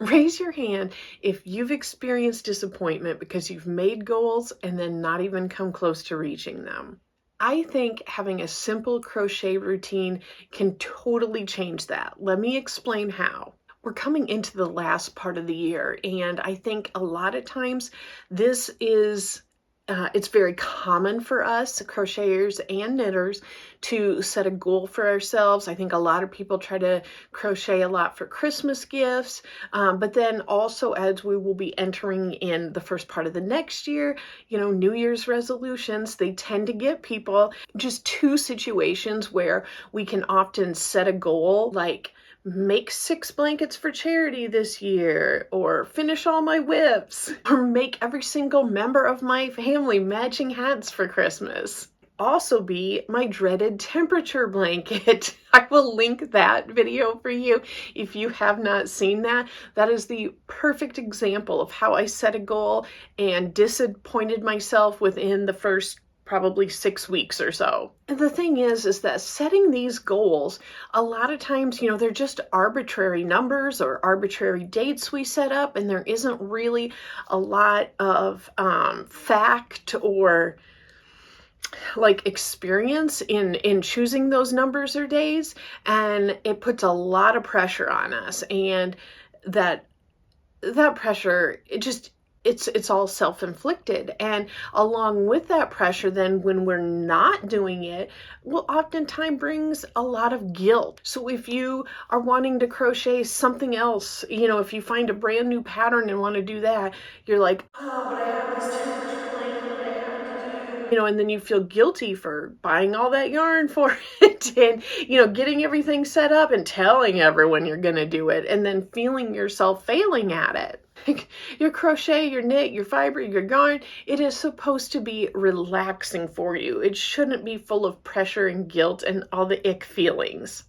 Raise your hand if you've experienced disappointment because you've made goals and then not even come close to reaching them. I think having a simple crochet routine can totally change that. Let me explain how. We're coming into the last part of the year, and I think a lot of times this is it's very common for us, crocheters and knitters, to set a goal for ourselves. I think a lot of people try to crochet a lot for Christmas gifts, but then also as we will be entering in the first part of the next year, New Year's resolutions, they tend to get people just two situations where we can often set a goal like, make 6 blankets for charity this year, or finish all my whips, or make every single member of my family matching hats for Christmas. Also be my dreaded temperature blanket. I will link that video for you if you have not seen that. That is the perfect example of how I set a goal and disappointed myself within the first probably 6 weeks or so. And the thing is that setting these goals, a lot of times, they're just arbitrary numbers or arbitrary dates we set up, and there isn't really a lot of fact or like experience in choosing those numbers or days, and it puts a lot of pressure on us, and that pressure, it's all self-inflicted. And along with that pressure, then when we're not doing it, will oftentimes brings a lot of guilt. So if you are wanting to crochet something else, if you find a brand new pattern and want to do that, you're like, oh, but I have this temperature blanket that I have to do, and then you feel guilty for buying all that yarn for it and, getting everything set up and telling everyone you're going to do it, and then feeling yourself failing at it. Your crochet, your knit, your fiber, your yarn, it is supposed to be relaxing for you. It shouldn't be full of pressure and guilt and all the ick feelings.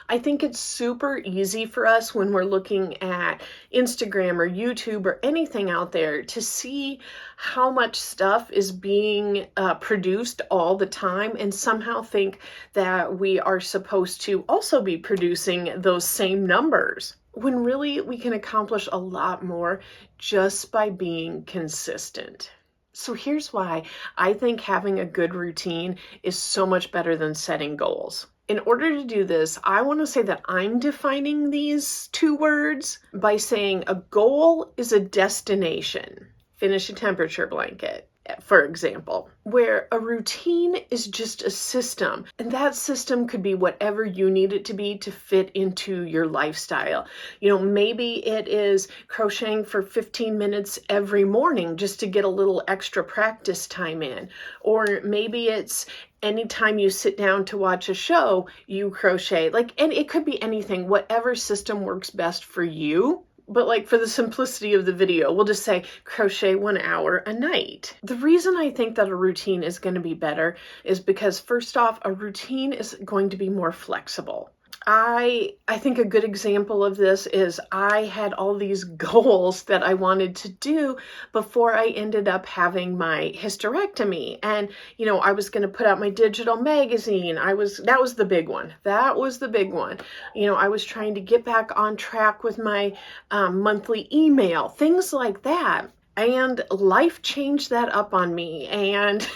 I think it's super easy for us when we're looking at Instagram or YouTube or anything out there to see how much stuff is being produced all the time, and somehow think that we are supposed to also be producing those same numbers, when really we can accomplish a lot more just by being consistent. So here's why I think having a good routine is so much better than setting goals. In order to do this, I want to say that I'm defining these two words by saying a goal is a destination. Finish a temperature blanket, for example, where a routine is just a system, and that system could be whatever you need it to be to fit into your lifestyle. Maybe it is crocheting for 15 minutes every morning just to get a little extra practice time in, or maybe it's anytime you sit down to watch a show, you crochet. And it could be anything, whatever system works best for you. But for the simplicity of the video, we'll just say crochet 1 hour a night. The reason I think that a routine is going to be better is because, first off, a routine is going to be more flexible. I think a good example of this is I had all these goals that I wanted to do before I ended up having my hysterectomy. And, I was going to put out my digital magazine. That was the big one. I was trying to get back on track with my monthly email, things like that. And life changed that up on me. And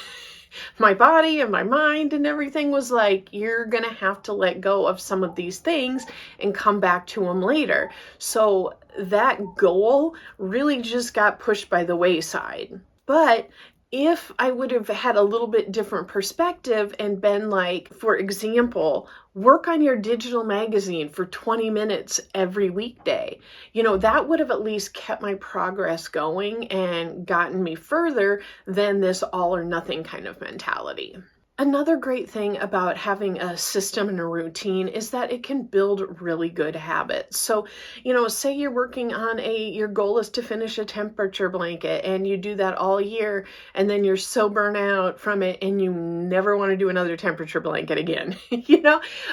my body and my mind and everything was like, you're going to have to let go of some of these things and come back to them later. So that goal really just got pushed by the wayside. But if I would have had a little bit different perspective and been like, for example, work on your digital magazine for 20 minutes every weekday, that would have at least kept my progress going and gotten me further than this all or nothing kind of mentality. Another great thing about having a system and a routine is that it can build really good habits. So, say you're working on your goal is to finish a temperature blanket, and you do that all year, and then you're so burnt out from it and you never want to do another temperature blanket again,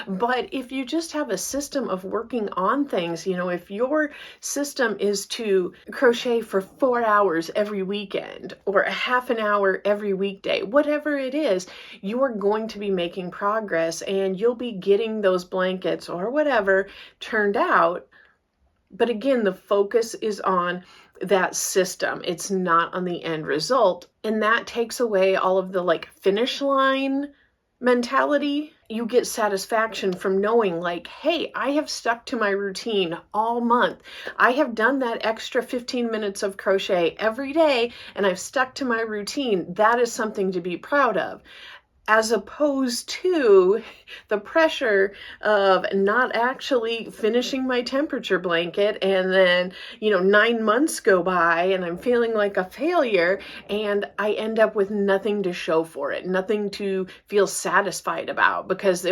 But if you just have a system of working on things, if your system is to crochet for 4 hours every weekend or a half an hour every weekday, whatever it is, you are going to be making progress, and you'll be getting those blankets or whatever turned out But again, the focus is on that system. It's not on the end result. And that takes away all of the like finish line mentality. You get satisfaction from knowing like, hey, I have stuck to my routine all month. I have done that extra 15 minutes of crochet every day and I've stuck to my routine. That is something to be proud of, as opposed to the pressure of not actually finishing my temperature blanket, and then 9 months go by and I'm feeling like a failure and I end up with nothing to show for it, nothing to feel satisfied about, because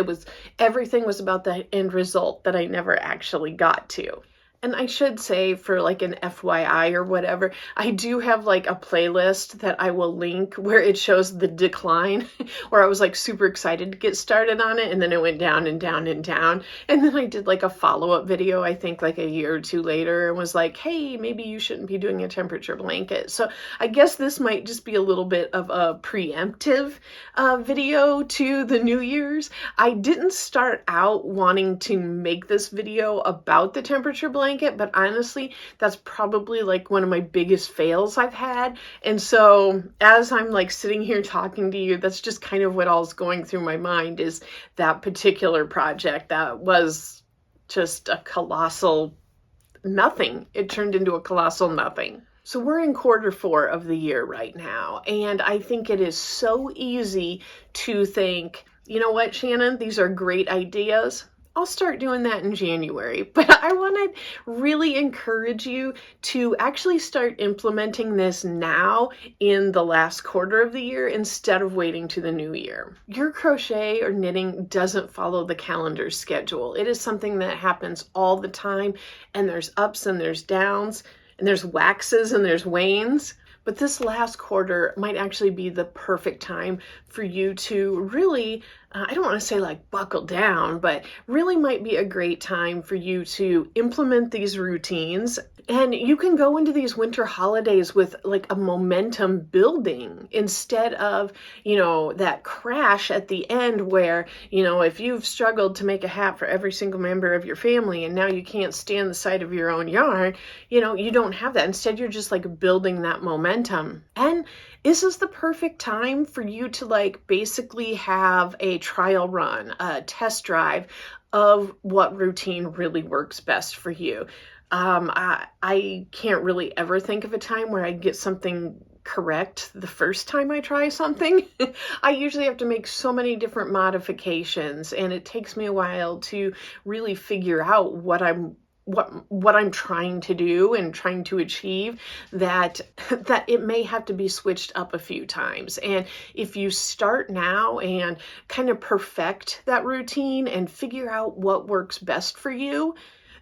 everything was about the end result that I never actually got to. And I should say, for like an FYI or whatever, I do have like a playlist that I will link where it shows the decline, where I was like super excited to get started on it, and then it went down and down and down. And then I did like a follow-up video, I think like a year or two later, and was like, hey, maybe you shouldn't be doing a temperature blanket. So I guess this might just be a little bit of a preemptive video to the New Year's. I didn't start out wanting to make this video about the temperature blanket, but honestly, that's probably like one of my biggest fails I've had. And so as I'm like sitting here talking to you, that's just kind of what all's going through my mind, is that particular project that was just a colossal nothing. It turned into a colossal nothing. So we're in Q4 of the year right now, and I think it is so easy to think, you know what, Shannon, these are great ideas. I'll start doing that in January. But I want to really encourage you to actually start implementing this now in the last quarter of the year instead of waiting to the new year. Your crochet or knitting doesn't follow the calendar schedule. It is something that happens all the time, and there's ups and there's downs, and there's waxes and there's wanes. But this last quarter might actually be the perfect time for you to really, I don't want to say like buckle down, but really might be a great time for you to implement these routines. And you can go into these winter holidays with like a momentum building instead of, that crash at the end where, if you've struggled to make a hat for every single member of your family and now you can't stand the sight of your own yarn, you don't have that. Instead, you're just like building that momentum. And this is the perfect time for you to like basically have a trial run, a test drive of what routine really works best for you. I can't really ever think of a time where I get something correct the first time I try something. I usually have to make so many different modifications, and it takes me a while to really figure out what I'm trying to do and trying to achieve, that it may have to be switched up a few times. And if you start now and kind of perfect that routine and figure out what works best for you,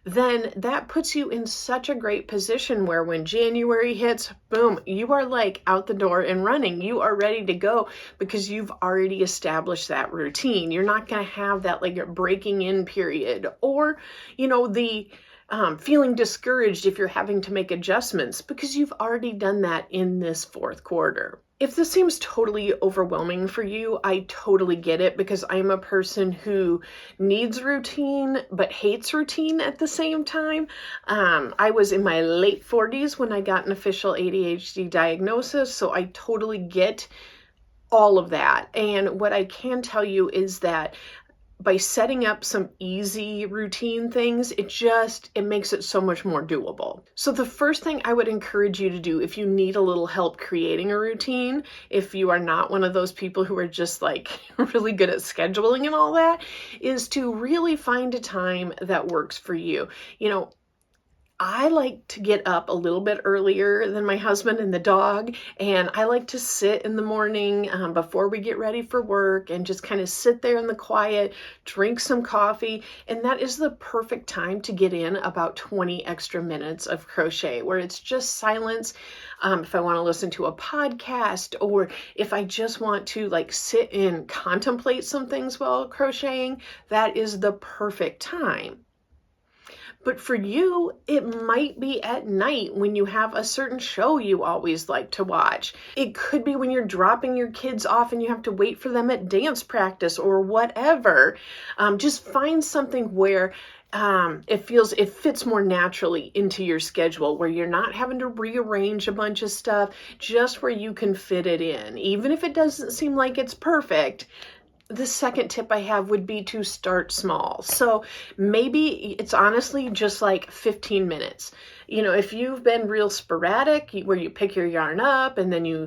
then that puts you in such a great position where when January hits, boom, you are like out the door and running. You are ready to go because you've already established that routine. You're not going to have that like breaking in period, or, the feeling discouraged if you're having to make adjustments, because you've already done that in this fourth quarter. If this seems totally overwhelming for you, I totally get it, because I'm a person who needs routine but hates routine at the same time. I was in my late 40s when I got an official ADHD diagnosis, so I totally get all of that. And what I can tell you is that by setting up some easy routine things, it makes it so much more doable. So the first thing I would encourage you to do, if you need a little help creating a routine, if you are not one of those people who are just like really good at scheduling and all that, is to really find a time that works for you. I like to get up a little bit earlier than my husband and the dog, and I like to sit in the morning before we get ready for work and just kind of sit there in the quiet, drink some coffee, and that is the perfect time to get in about 20 extra minutes of crochet, where it's just silence. If I want to listen to a podcast, or if I just want to like sit and contemplate some things while crocheting, that is the perfect time. But for you, it might be at night when you have a certain show you always like to watch. It could be when you're dropping your kids off and you have to wait for them at dance practice or whatever. Just find something where it fits more naturally into your schedule, where you're not having to rearrange a bunch of stuff, just where you can fit it in. Even if it doesn't seem like it's perfect, the second tip I have would be to start small. So maybe it's honestly just like 15 minutes. If you've been real sporadic, where you pick your yarn up and then you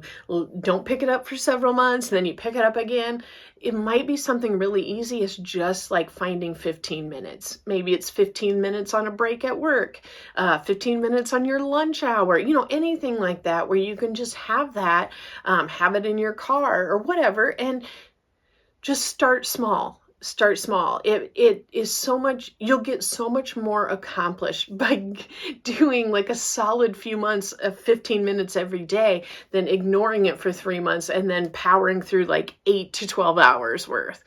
don't pick it up for several months and then you pick it up again, it might be something really easy. It's just like finding 15 minutes. Maybe it's 15 minutes on a break at work, 15 minutes on your lunch hour, anything like that, where you can just have that, have it in your car or whatever, and just start small. Start small. It is so much, you'll get so much more accomplished by doing like a solid few months of 15 minutes every day than ignoring it for 3 months and then powering through like 8 to 12 hours worth.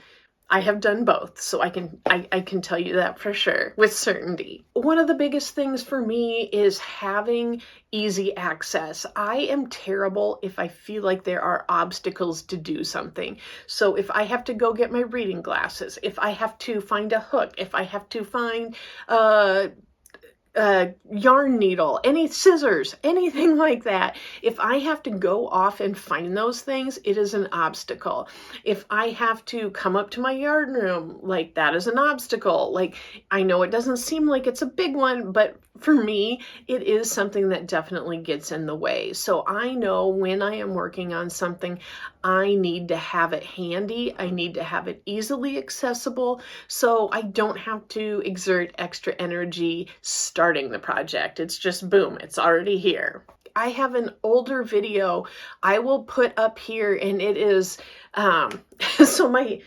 I have done both, so I can tell you that for sure, with certainty. One of the biggest things for me is having easy access. I am terrible if I feel like there are obstacles to do something. So if I have to go get my reading glasses, if I have to find a hook, if I have to find yarn needle, any scissors, anything like that. If I have to go off and find those things, it is an obstacle. If I have to come up to my yarn room, like that is an obstacle. Like, I know it doesn't seem like it's a big one, but for me, it is something that definitely gets in the way. So I know when I am working on something, I need to have it handy. I need to have it easily accessible, so I don't have to exert extra energy starting the project. It's just boom, it's already here. I have an older video I will put up here, and it is so my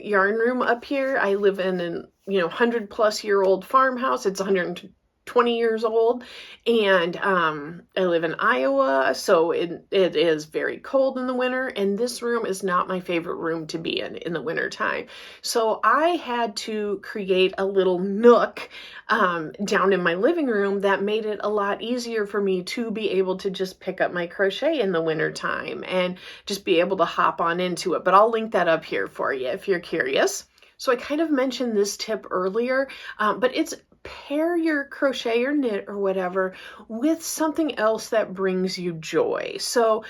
yarn room up here, I live in an 100-plus-year-old farmhouse. It's 120 years old, and I live in Iowa, so it is very cold in the winter, and this room is not my favorite room to be in the winter time. So I had to create a little nook down in my living room that made it a lot easier for me to be able to just pick up my crochet in the winter time and just be able to hop on into it. But I'll link that up here for you if you're curious. So I kind of mentioned this tip earlier, but it's pair your crochet or knit or whatever with something else that brings you joy. So,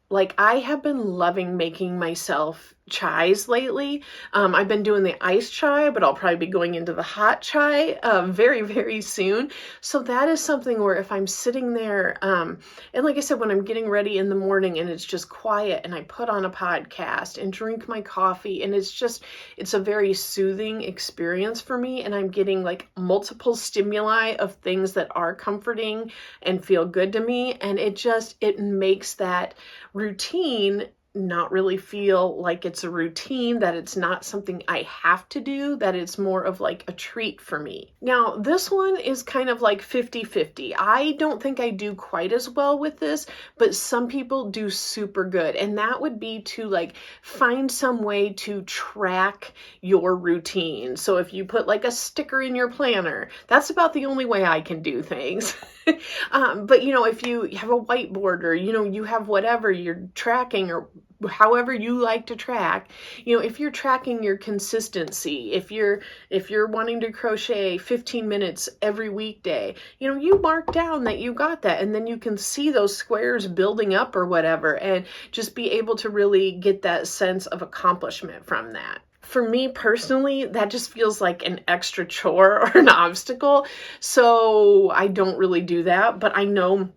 like I have been loving making myself chais lately. I've been doing the iced chai, but I'll probably be going into the hot chai very, very soon. So that is something where if I'm sitting there, and like I said, when I'm getting ready in the morning and it's just quiet and I put on a podcast and drink my coffee, and it's a very soothing experience for me, and I'm getting like multiple stimuli of things that are comforting and feel good to me, and it makes that routine not really feel like it's a routine, that it's not something I have to do, that it's more of like a treat for me. Now, this one is kind of like 50-50. I don't think I do quite as well with this, but some people do super good. And that would be to like find some way to track your routine. So if you put like a sticker in your planner, that's about the only way I can do things. But if you have a whiteboard, or you have whatever you're tracking, or however you like to track, if you're tracking your consistency, if you're wanting to crochet 15 minutes every weekday, you mark down that you got that, and then you can see those squares building up or whatever, and just be able to really get that sense of accomplishment from that. For me personally, that just feels like an extra chore or an obstacle, so I don't really do that, but I know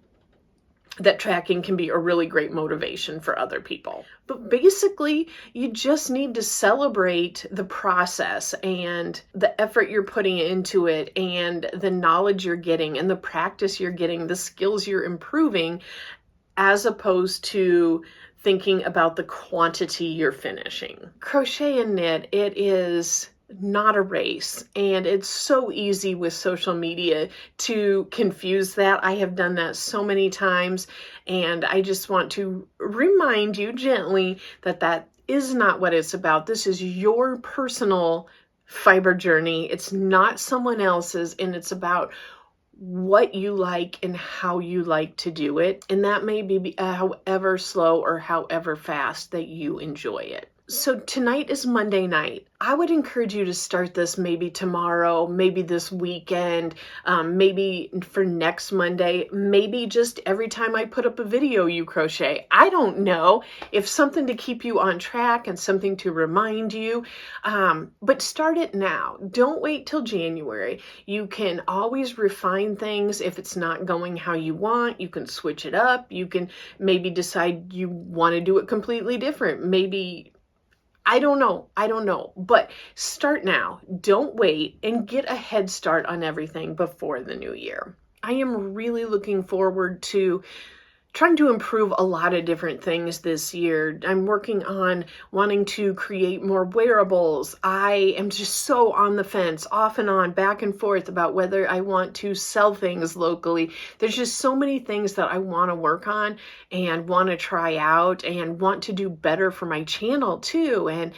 that tracking can be a really great motivation for other people. But basically, you just need to celebrate the process and the effort you're putting into it, and the knowledge you're getting, and the practice you're getting, the skills you're improving, as opposed to thinking about the quantity you're finishing. Crochet and knit, it is not a race, and it's so easy with social media to confuse that. I have done that so many times, and I just want to remind you gently that that is not what it's about. This is your personal fiber journey. It's not someone else's, and it's about what you like and how you like to do it. And that may be however slow or however fast that you enjoy it. So tonight is Monday night. I would encourage you to start this maybe tomorrow, maybe this weekend, maybe for next Monday, maybe just every time I put up a video you crochet. I don't know, if something to keep you on track and something to remind you, but start it now. Don't wait till January. You can always refine things. If it's not going how you want, you can switch it up. You can maybe decide you want to do it completely different. Maybe I don't know, but start now. Don't wait, and get a head start on everything before the new year. I am really looking forward to trying to improve a lot of different things this year. I'm working on wanting to create more wearables. I am just so on the fence, off and on, back and forth about whether I want to sell things locally. There's just so many things that I want to work on and want to try out and want to do better for my channel too. And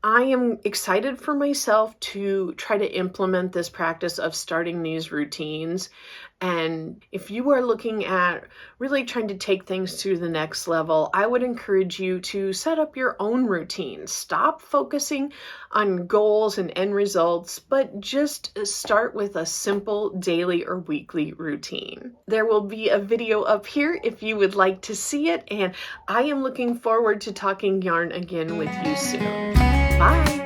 I am excited for myself to try to implement this practice of starting these routines. And if you are looking at really trying to take things to the next level, I would encourage you to set up your own routine. Stop focusing on goals and end results, but just start with a simple daily or weekly routine. There will be a video up here if you would like to see it, and I am looking forward to talking yarn again with you soon. Bye!